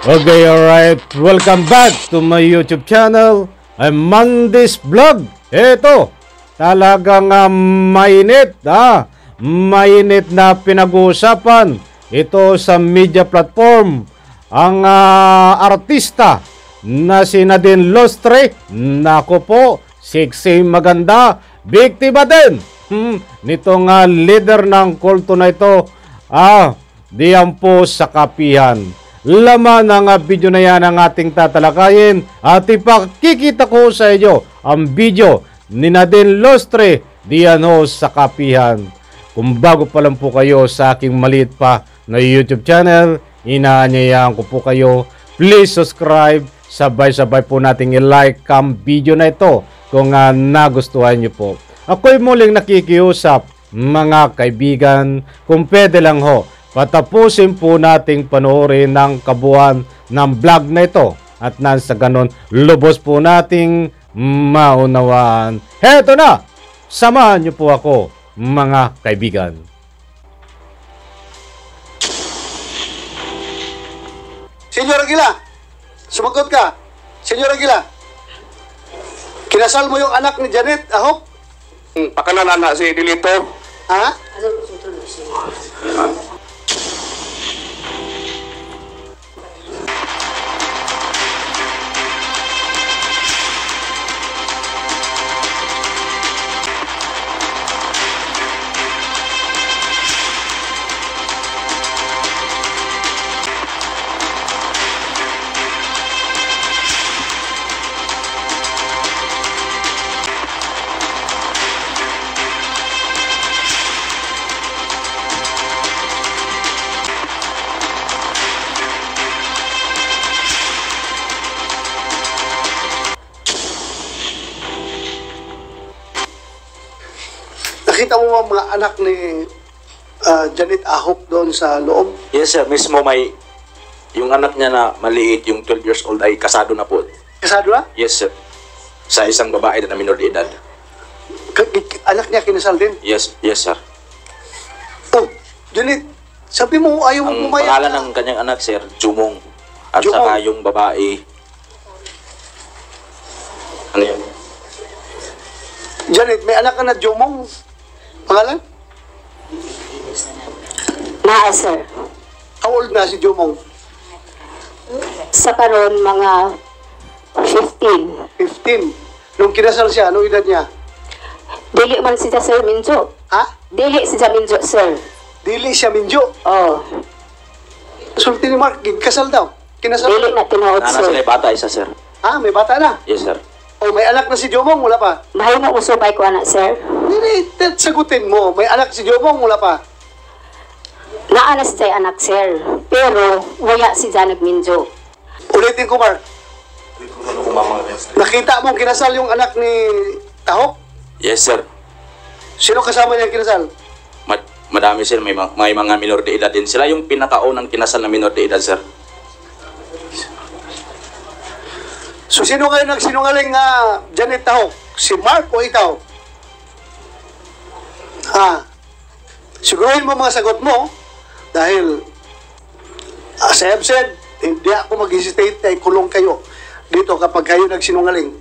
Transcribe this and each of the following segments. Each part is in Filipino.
Okay, alright. Welcome back to my YouTube channel. I'm Mandis Vlog. Ito, talagang mainit, mainit na pinag-uusapan. Ito sa media platform. Ang artista na si Nadine Lustre. Nako po, sexy, maganda. Biktima din nitong leader ng kulto na ito. Diyan po sa kapihan. Laman ng video na yan ang ating tatalakayin at ipakikita ko sa inyo ang video ni Nadine Lustre diyan ho sa kapihan. Kung bago pa lang po kayo sa aking maliit pa na YouTube channel, inaanyayahan ko po kayo, please subscribe, sabay-sabay po nating i-like ang video na ito kung nagustuhan nyo po. Ako'y muling nakikiusap mga kaibigan, kung pwede lang ho, patapusin po nating panoorin ng kabuuan ng vlog na ito at nang sa ganon lubos po nating maunawaan. Heto na! Samahan niyo po ako mga kaibigan. Senyor Aguila, sumagot ka. Senyor Aguila, kinasal mo yung anak ni Janet Ahok? Pakanan anak si Dilito. Ha? Nakita mo ba mga anak ni Janet Ahok doon sa loob? Yes sir, mismo may yung anak niya na maliit, yung 12 years old ay kasado na po. Kasado na? Yes sir. Sa isang babae na minor de edad. Anak niya kinasal din? Yes sir. Oh, Janet, sabi mo ayaw mo Ang pumayag. pangalan ng kanyang anak sir, Jumong. At Jumong. saka yung babae, ano yun? Janet, may anak ka na Jomong? Pangalan? Naa, sir. How old na si Jomong? Sa karon mga 15. 15. Nung kinasal siya, anong edad niya? Dili man siya, sir, Minjo. Ha? Dili siya, Minjo, sir. Dili siya minjo. Oh. Sulti ni Mark, kasal daw. Kinasal. Dili na tinuod, Nana sir. sila yung bata, isa sir. Ha? May bata na? Yes sir. O may anak na si Jomong? Wala pa? Bahay mo usubay ko, anak, sir. Hindi, sagutin mo. May anak si Jomong? Wala pa? Naa na siya, anak, sir. Pero, wala siya nagminjo. Ulitin ko, Mark. Nakita mong kinasal yung anak ni Tahok? Yes sir. Sino kasama niya kinasal? Madami sir, may mga minor de edad din. Sila yung pinakaunang kinasal na minor de edad sir. So, sino kayo nagsinungaling nga Janet Tahok? Si Mark o ikaw? Siguruhin mo mga sagot mo dahil as I have said, hindi ako mag-hesitate ay kulong kayo dito kapag kayo nagsinungaling.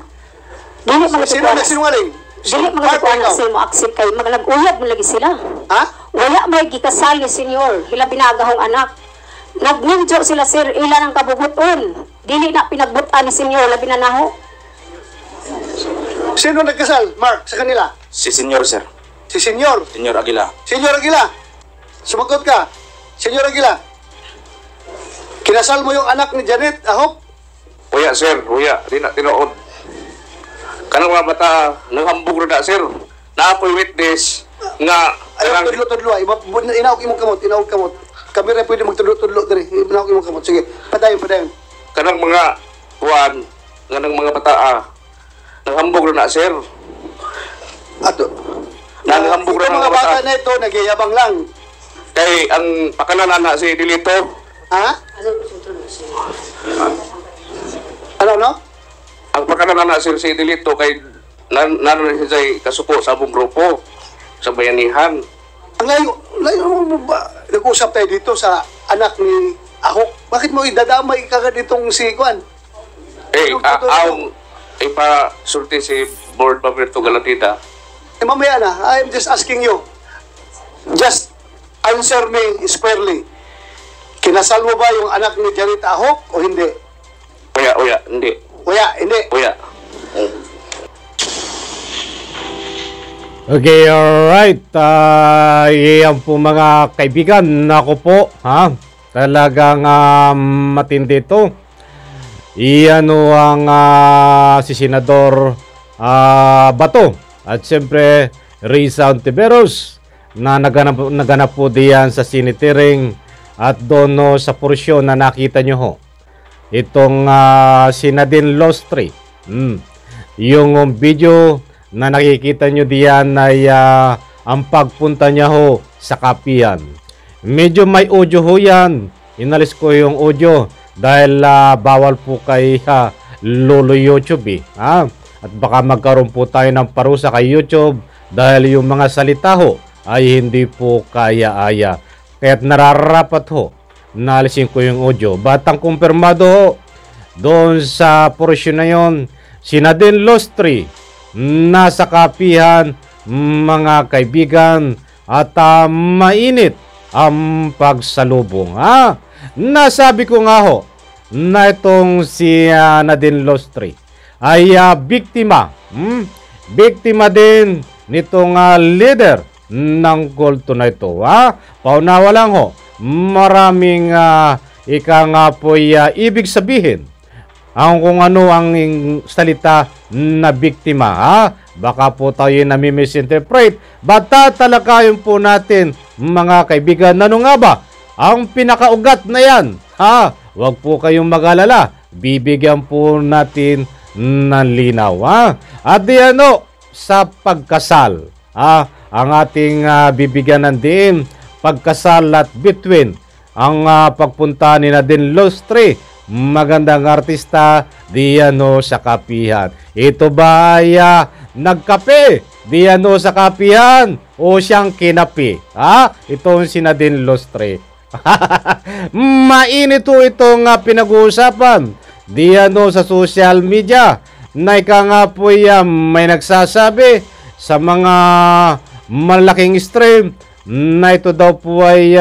Dili man Sino nagsinungaling? Dili man Mark ito, o anak, ikaw? sir, mo accept kayo. Nag-uyab mo lagi sila. Ha? Wala may gikasal ni senyor. Hila binagahong anak. Nagminjo sila, sir. Ila ng kabubuton. Dili na pinagbutan ni senyor. Labi na naho. Sino nagkasal, Mark, sa kanila? Si senyor sir. Si Senyor. Senyor Aguila. Senyor Aguila, sumagot ka. Senyor Aguila, kinasal mo yung anak ni Janet Ahok? Uya sir, uya. Di na tinuod. Kanang mga bata, naghambog na sir. Naapoy witness nga Ayaw, tudlo-tudlo. Inaog imong kamot, inaog kamot. Kami rin pwede magtudlo-tudlo diri. Inaog imong kamot. Sige, padayon. kanang mga kuan, kanang mga bata naghambog na sir. Ato. Naghambog Ito na mga bata na ito, nagyayabang lang. Kay ang pakanan na si Dilito. Ha? Ano, no? Ang pakanan na si Dilito kay nanon siya kasuko sa abong grupo sa bayanihan. Ang layo mo ba? Nag-usap tayo dito sa anak ni Ako, bakit mo idadamay kagad itong si Kwan? Ipa-sulti si Board Paperto Galatita. Mamaya na, I'm just asking you. Just answer me squarely. Kinasal mo ba yung anak ni Janet Ahok o hindi? Uya, hindi. Hindi. Okay, alright. Iyan po mga kaibigan. Ako po, talagang matindi ito. Iyan ang si Senador Bato. At siyempre, Risa Ontiveros na naganap po diyan sa Senate hearing at doon sa porsyon na nakita nyo ho. Itong si Nadine Lostri. Yung video na nakikita nyo diyan ay ang pagpunta niya ho sa kapihan. Medyo may audio ho yan. Inalis ko yung audio dahil bawal po kay Lolo YouTube At baka magkaroon po tayo ng parusa kay YouTube dahil yung mga salita ho ay hindi po kaya-aya. Kaya't nararapat ho naalisin ko yung audio. Batang kumpirmado ho doon sa porsyon na yon, si Nadine Lostri nasa kapihan mga kaibigan at mainit ang pagsalubong. Nasabi ko nga ho na itong si Nadine Lostri ay biktima din nitong leader ng kulto na ito. Paunawa lang ho, maraming ibig sabihin ang kung ano ang salita na biktima. Baka po tayo nami-misinterpret. Bata talakayin po natin mga kaibigan. Ano nga ba ang pinakaugat na yan? Huwag po kayong mag-alala. Bibigyan po natin ng linaw. At sa pagkasal. Ang ating bibigyan ng diin. Pagkasal at between. Ang pagpunta ni Nadine Lostri. Magandang artista diyan sa kapihan. Ito ba ay nagkape diyan sa kapihan o siyang kinapi? Itong si Nadine Lostri. Mainit itong pinag-uusapan diyan sa social media. Na nga po may nagsasabi sa mga malaking stream na ito daw po ay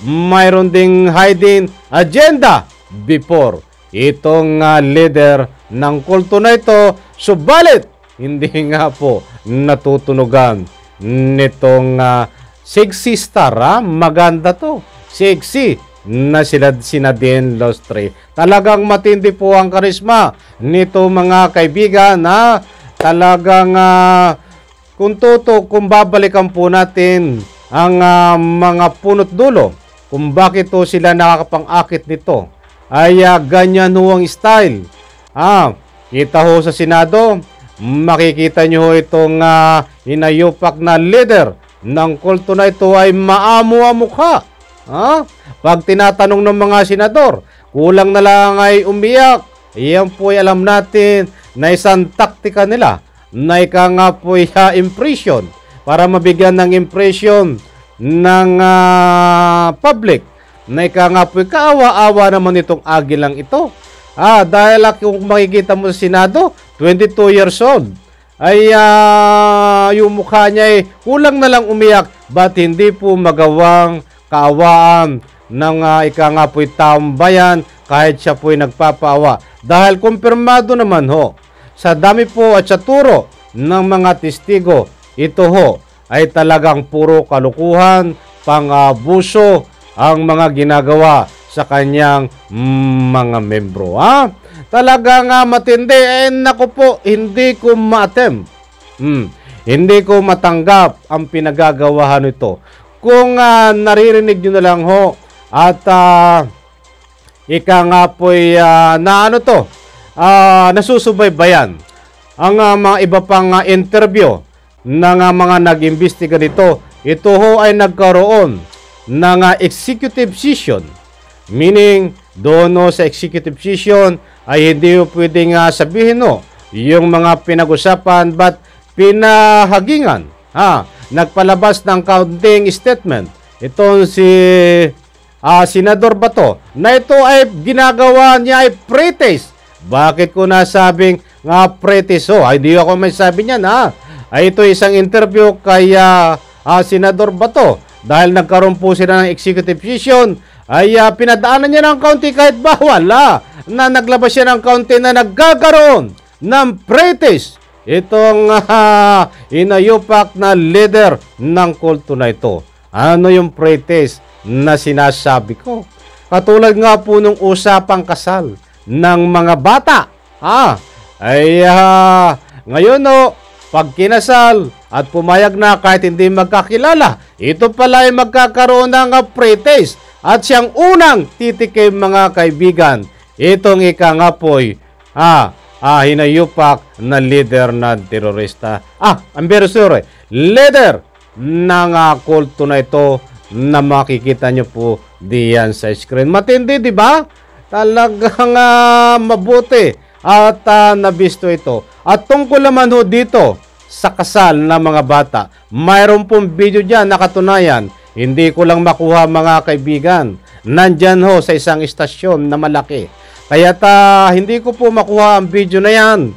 mayroon ding hiding agenda before itong leader ng kulto na ito. Subalit, hindi nga po natutunugan nitong sexy star. Maganda to. Sexy na si Nadine Lostri. Talagang matindi po ang karisma nito mga kaibigan. Talagang kung babalikan po natin ang mga punot dulo kung bakit to sila nakakapang-akit nito ay ganyan ho ang style. Kita ho sa Senado, makikita nyo ho itong inayupak na leader ng kulto na ito ay maamo ang mukha. Pag tinatanong ng mga senador, kulang na lang ay umiyak. Iyan po ay alam natin na isang taktika nila na nga po impression para mabigyan ng impression ng public na nga po kaawa-awa naman itong agilang ito. Dahil kung makikita mo sa Senado, 22 years old, ay yung mukha niya ay kulang na lang umiyak. Ba't hindi po magawang kaawaan ng nga po taong bayan kahit siya po ay nagpapaawa? Dahil kumpirmado naman ho, sa dami po at sa turo ng mga testigo, ito ho ay talagang puro kalukuhan, pang-abuso ang mga ginagawa sa kanyang mga membro. Talagang matindi. Naku po, hindi ko ma-attempt. Hindi ko matanggap ang pinagagawahan nito. Kung naririnig nyo na lang ho at nga po'y nasusubaybayan ang mga iba pang interview ng mga nag-imbestiga nito. Ito ho ay nagkaroon ng executive session. Meaning, doon sa executive session ay hindi pwedeng sabihin yung mga pinag-usapan but pinahagingan. Nagpalabas ng counting statement. Ito si Senador Bato, na ito ay ginagawa niya ay pretest. Bakit ko nasabing nga pretest? Hindi ako may sabi niyan, ito isang interview kay Senador Bato. Dahil nagkaroon po sila ng executive session, ay pinadaanan niya ng kaunti kahit bawal, na naglabas siya ng kaunti na nagkakaroon ng pretest. Itong inayupak na leader ng kulto na ito. Ano yung pretest na sinasabi ko? Katulad nga po nung usapang kasal ng mga bata. Ngayon pag kinasal at pumayag na kahit hindi magkakilala, ito pala ay magkakaroon ng pretest. At siyang unang titikim, mga kaibigan, itong ika nga po'y hinayupak na leader ng terorista. I'm very sorry, leader ng kulto na ito na makikita nyo po diyan sa screen. Matindi, di ba? Talagang mabuti at nabisto ito. At tungkol naman dito sa kasal ng mga bata, mayroon pong video dyan na katunayan. Hindi ko lang makuha, mga kaibigan. Nandyan sa isang istasyon na malaki. Kaya hindi ko po makuha ang video na yan.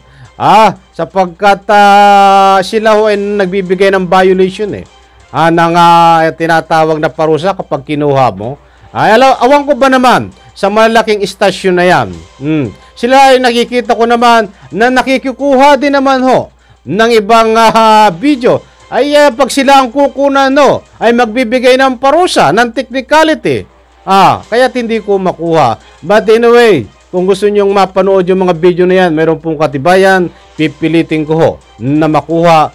Sapagkat sila ay nagbibigay ng violation ng tinatawag na parusa kapag kinuha mo. Awan ko ba naman sa malaking istasyon na yan. Sila ay nakikita ko naman na nakikikuha din naman ng ibang video. Pag sila ang kukunan ay magbibigay ng parusa, ng technicality. Kaya hindi ko makuha. But anyway, kung gusto nyong mapanood yung mga video na yan, meron pong katibayan, pipilitin ko na makuha.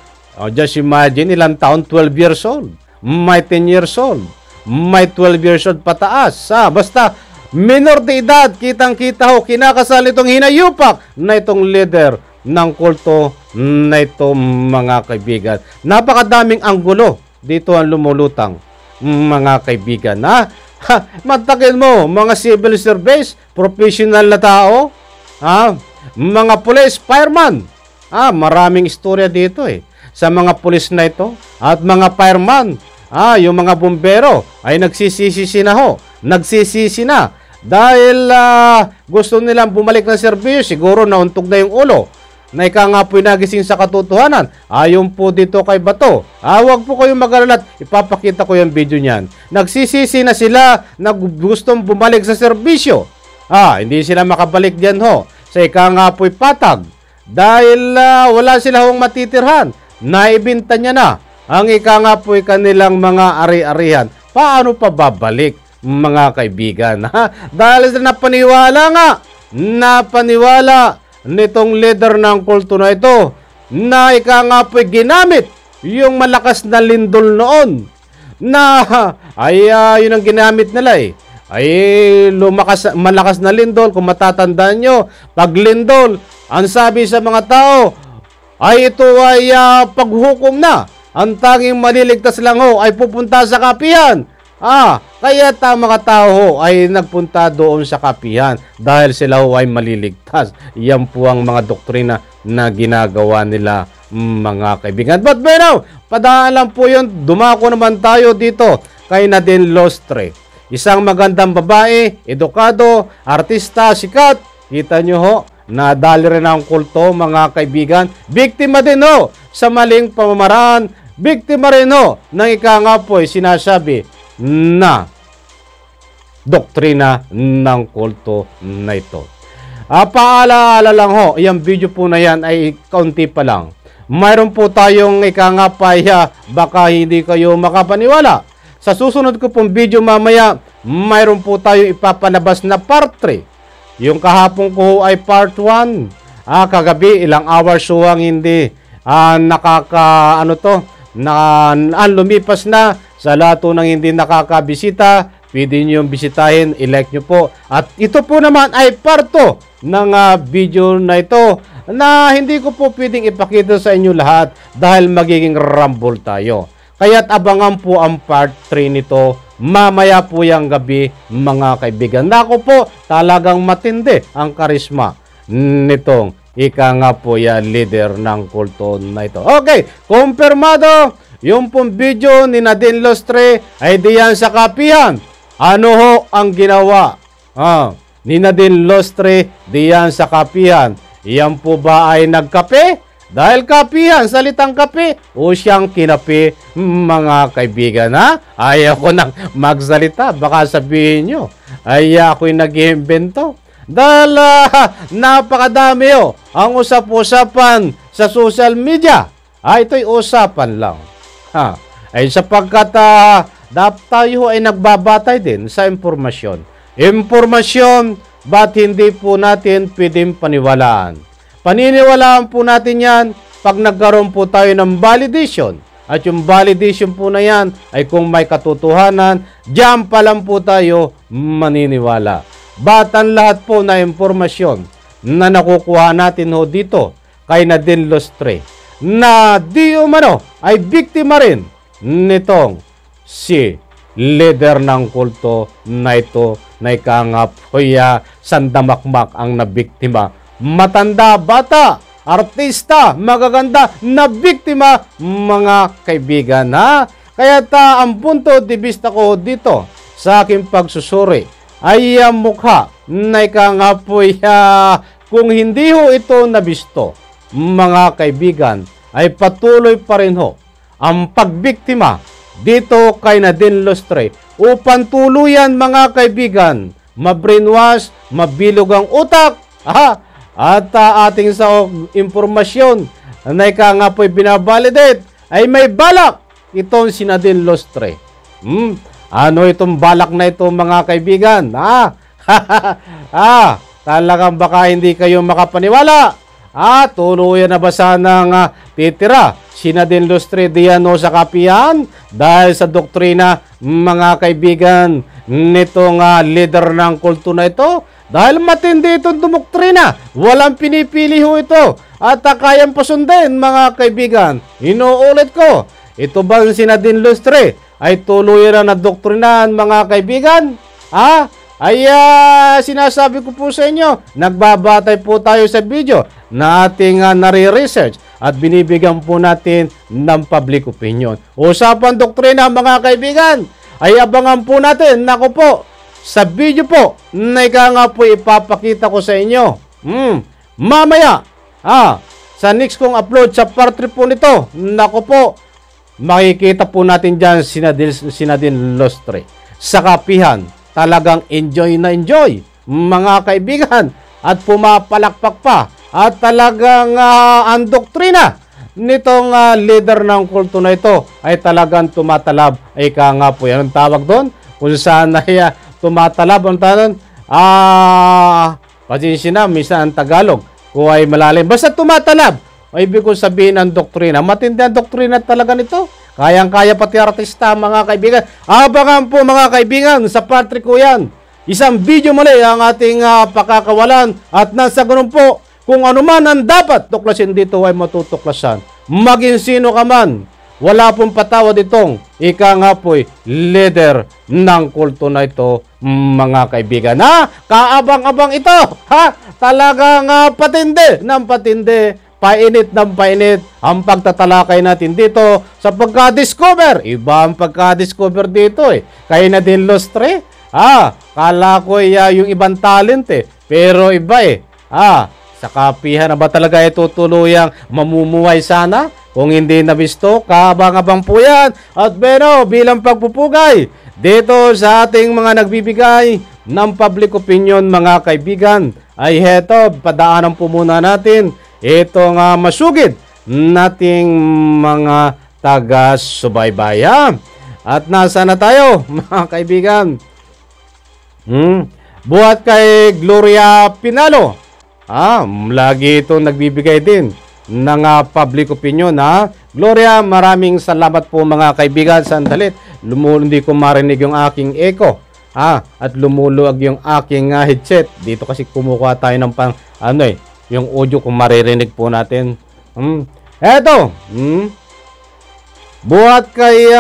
Just imagine, ilang taon? 12 years old. May 10 years old. May 12 years old pataas. Basta, minor de edad, kitang-kita kinakasal itong hinayupak na itong leader ng kulto na ito, mga kaibigan. Napakadaming anggulo dito ang lumulutang, mga kaibigan. Matakin mo, mga civil service, professional na tao, mga police, fireman. Maraming istorya dito sa mga police na ito at mga fireman. Yung mga bumbero ay nagsisisi na dahil gusto nilang bumalik ng serbisyo. Siguro nauntog na yung ulo na ika nga po'y nagising sa katotohanan. Ayon po dito kay Bato. Huwag po kayong mag-alala, ipapakita ko yung video niyan. Nagsisisi na sila na gustong bumalik sa serbisyo. Hindi sila makabalik diyan sa ika nga po'y patag. Dahil wala sila matitirhan. Naibinta niya na ang ika nga po'y kanilang mga ari-arihan. Paano pa babalik, mga kaibigan? Dahil napaniwala nitong leader ng kulto na ito na ika nga po'y ginamit yung malakas na lindol noon na yun ang ginamit nila malakas na lindol. Kung matatandaan nyo, pag lindol, ang sabi sa mga tao ay ito ay paghukom na. Ang tanging maliligtas lang ay pupunta sa kapihan. Kaya mga tao ay nagpunta doon sa kapihan dahil sila ay maliligtas. Yan po ang mga doktrina na ginagawa nila, mga kaibigan. But by now, padaan lang po yun. Dumako naman tayo dito kay Nadine Lostre. Isang magandang babae, edukado, artista, sikat. Kita nyo nadali rin ang kulto, mga kaibigan. Biktima din sa maling pamamaraan. Biktima rin ng ika nga po sinasabi na doktrina ng kulto na ito. Paalaala lang yung video po na yan ay kaunti pa lang. Mayroon po tayong ika nga baka hindi kayo makapaniwala. Sa susunod ko pong video mamaya, mayroon po tayong ipapalabas na part 3. Yung kahapon ko ay part 1. Kagabi, ilang hours ang hindi lumipas na. Sa lahat ng hindi nakakabisita, pwede nyo bisitahin, i-like nyo po. At ito po naman ay parto ng video na ito na hindi ko po pwedeng ipakita sa inyo lahat dahil magiging rumble tayo. Kaya't abangan po ang part 3 nito mamaya po yung gabi, mga kaibigan. Nako po, talagang matindi ang karisma nitong ika nga po leader ng kulto na ito. Okay, kumpirmado. Yung pong video ni Nadine Lostre ay diyan sa kapihan. Ano ho ang ginawa ni Nadine Lustre diyan sa kapihan? Iyan po ba ay nagkape? Dahil kapihan, salitang kape, o siyang kinape, mga kaibigan, ha? Ayaw ko nang magsalita, baka sabihin nyo, ay ako'y nag-iimbento. Dahil napakadami ang usap-usapan sa social media. Ito'y usapan lang. Ay sapagkat tayo ay nagbabatay din sa impormasyon. Impormasyon, ba't hindi po natin pwedeng paniwalaan? Paniniwalaan po natin yan pag nagkaroon po tayo ng validation. At yung validation po na yan ay kung may katotohanan, diyan pa lang po tayo maniniwala. Ba't ang lahat po na impormasyon na nakukuha natin ho dito kay Nadine Lustre na di umano ay biktima rin nitong si leader ng kulto na ito na ikangapoya sandamakmak ang nabiktima. Matanda, bata, artista, magaganda na biktima, mga kaibigan, ha? Kaya ang punto de vista ko dito sa aking pagsusuri ay mukha na ikangapoy kung hindi ho ito nabisto, mga kaibigan, ay patuloy pa rin ho ang pagbiktima dito kay Nadine Lustre upang tuluyan, mga kaibigan, ma-brainwash, mabilog ang utak, at ating sa impormasyon na ikangapoy binabalidate ay may balak itong si Nadine Lustre. Ano itong balak na ito, mga kaibigan? Talagang baka hindi kayo makapaniwala. Tuluyan na ba sanang titira si Nadine Lustre diyan sa kapihan dahil sa doktrina, mga kaibigan, nitong leader ng kulto na ito? Dahil matindi itong dumoktrina, walang pinipili ho ito at kayang pasundin, mga kaibigan. Inuulit ko, ito ba si Nadine Lustre ay tuluyan na doktrinahan, mga kaibigan? Sinasabi ko po sa inyo, nagbabatay po tayo sa video na ating nare-research at binibigyan po natin ng public opinion. Usapan doktrina, mga kaibigan, ay abangan po natin, naku po, sa video po na po ipapakita ko sa inyo. Mamaya, sa next kong upload sa part 3 po nito, naku po, makikita po natin dyan si Nadine Lustre sa kapihan. Talagang enjoy na enjoy, mga kaibigan, at pumapalakpak pa. At talagang ang doktrina nitong leader ng kulto na ito ay talagang tumatalab. Ay po yan ang tawag doon, kung saan tumatalab ang tanong, pasensya na, minsan ang Tagalog, kung ay malalim. Basta tumatalab, ay ibig ko sabihin ang doktrina. Matindi ang doktrina talaga nito. Kayang-kaya pati artista, mga kaibigan. Abangan po, mga kaibigan, sa part 3 ko yan. Isang video muli ang ating pakakawalan. At nasa ganun po, kung ano man ang dapat tuklasin dito ay matutuklasan. Maging sino ka man, wala pong patawad itong ikangapoy leader ng kulto na ito, mga kaibigan. Kaabang-abang ito. Talagang patindi ng patindi, painit ng painit ang pagtatalakay natin dito sa pagka-discover. Iba ang pagka-discover dito Kaya Nadine Lustre, kala ko yung ibang talent pero iba sa kapihan na ba talaga ito tuluyang mamumuhay sana? Kung hindi nabisto, kaabang-abang po yan. At bilang pagpupugay dito sa ating mga nagbibigay ng public opinion, mga kaibigan, ay heto, padaanan po muna natin itong masugid nating mga taga-subaybayan. At nasa na tayo, mga kaibigan? Buhat kay Gloria Pinalo. Lagi itong nagbibigay din ng public opinion. Gloria, maraming salamat po, mga kaibigan. Sandali, hindi ko marinig yung aking echo. At lumuluwag yung aking headset. Dito kasi kumukuha tayo ng yung audio kung maririnig po natin. Eto. Buhat kay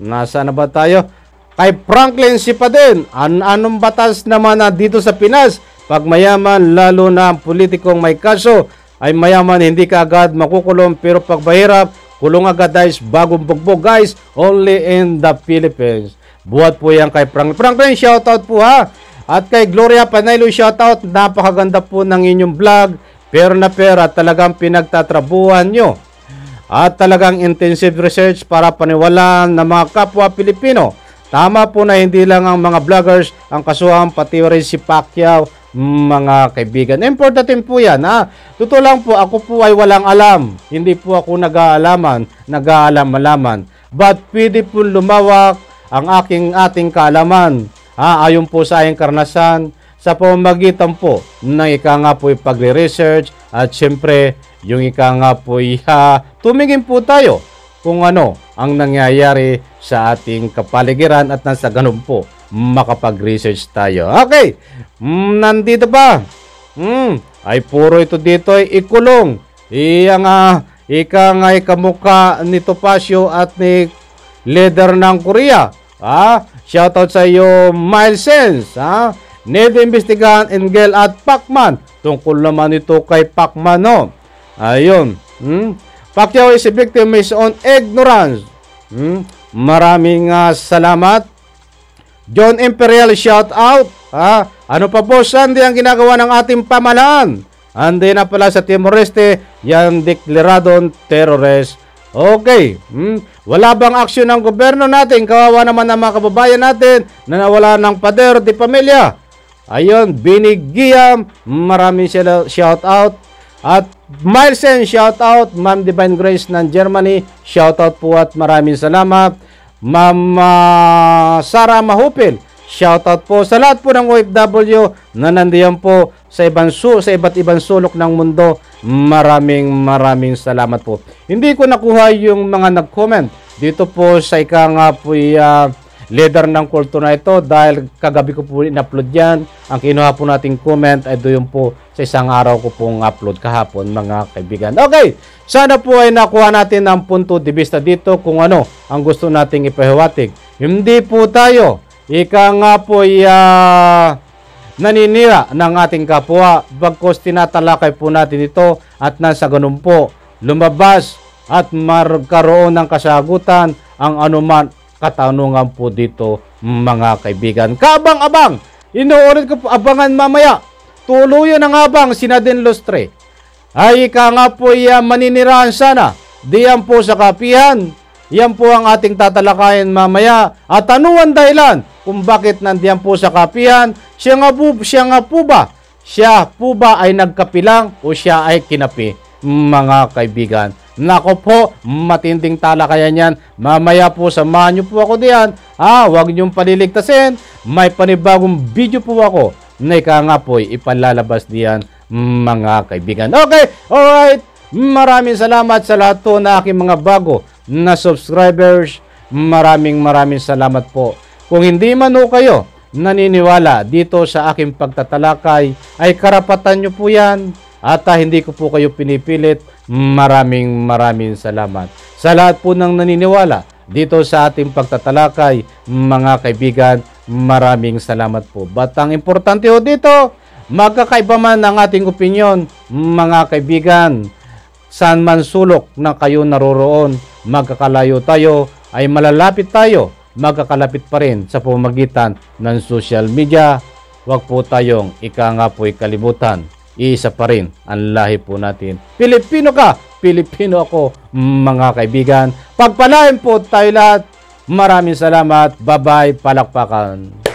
nasa na ba tayo? Kay Franklin Sipadin. Anong batas naman dito sa Pinas? Pag mayaman, lalo na ang politikong may kaso, ay mayaman, hindi ka agad makukulong. Pero pag mahirap, kulong agad, guys, bagong bugbog, guys, only in the Philippines. Buhat po yan kay Franklin, shoutout po ha. At kay Gloria Panaylo, shoutout. Napakaganda po ng inyong vlog. Pero na pera, talagang pinagtatrabuhan nyo. At talagang intensive research para paniwalaan ng mga kapwa Pilipino. Tama po na hindi lang ang mga vloggers ang kasuhan, pati rin si Pacquiao, mga kaibigan. Important po yan ha. Totoo lang po, ako po ay walang alam. Hindi po ako nag-aalam-alaman. But pwede po lumawak ang ating kaalaman. Ayon po sa aking karanasan sa pamamagitan po ng ika nga po pagre-research at syempre yung ika nga po tumingin po tayo kung ano ang nangyayari sa ating kapaligiran at nasa ganun po makapag-research tayo. Okay, nandito pa. Ay puro ito dito ay ikulong. Ika nga ikamukha ni Topacio at ni leader ng Korea. Shoutout sa iyo, Miles Sense. Need investigahan Engel at Pacman. Tungkol naman ito kay Pacman, no? Ayun. Pacquiao is a victim of his own ignorance. Maraming salamat. John Imperial, shoutout. Ano pa po, Sandy, ang ginagawa ng ating pamahalaan? Andi na pala sa Timor-Leste, yan deklaradong terrorist. Okay. Wala bang aksyon ng gobyerno natin? Kawawa naman ang mga kababayan natin na nawala ng pader di pamilya. Ayun, Binigiyam, maraming shout out. At Milesen, shout out. Ma'am Divine Grace ng Germany, shout out po at maraming salamat. Ma'am Sarah Mahupil, shout out po sa lahat po ng OFW na nandiyan po sa iba't ibang sulok ng mundo. Maraming salamat po. Hindi ko nakuha yung mga nag-comment dito po sa ika nga po leader ng kulto na ito dahil kagabi ko po in-upload yan. Ang kinuha po nating comment ay doon po sa isang araw ko pong upload kahapon, mga kaibigan. Okay, sana po ay nakuha natin ang punto de vista dito kung ano ang gusto nating ipahiwatig. Hindi po tayo ika nga po naninira ng ating kapwa, bagkos tinatalakay po natin ito at nasa ganun po lumabas at magkaroon ng kasagutan ang anuman katanungan po dito, mga kaibigan. Kabang-abang, inuulit ko po, abangan mamaya, tuluyan ang abang Sinadin Lustre. Ay ika nga po maninirahan sana, diyan po sa kapihan. Yan po ang ating tatalakayin mamaya at anuan dahilan kung bakit nandiyan po sa kapihan. Siya po ba ay nagkapilang o siya ay kinapi, mga kaibigan. Nako po, matinding talakayan yan. Mamaya po, samahan nyo po ako diyan. Huwag nyong paliligtasin. May panibagong video po ako na ika nga po ipalalabas diyan, mga kaibigan. Okay, alright. Maraming salamat sa lahat po na aking mga bago na subscribers. Maraming salamat po. Kung hindi man o kayo naniniwala dito sa aking pagtatalakay, ay karapatan nyo po yan at hindi ko po kayo pinipilit. Maraming salamat sa lahat po ng naniniwala dito sa ating pagtatalakay, mga kaibigan. Maraming salamat po. But ang importante ho dito, magkakaiba man ang ating opinyon, mga kaibigan, saan man sulok na kayo naroroon, magkakalayo tayo, ay malalapit tayo, magkakalapit pa rin sa pamamagitan ng social media. Huwag po tayong ika nga po kalimutan. Isa pa rin ang lahi po natin. Pilipino ka, Pilipino ako, mga kaibigan. Pagpalain po tayo lahat. Maraming salamat. Bye-bye. Palakpakan.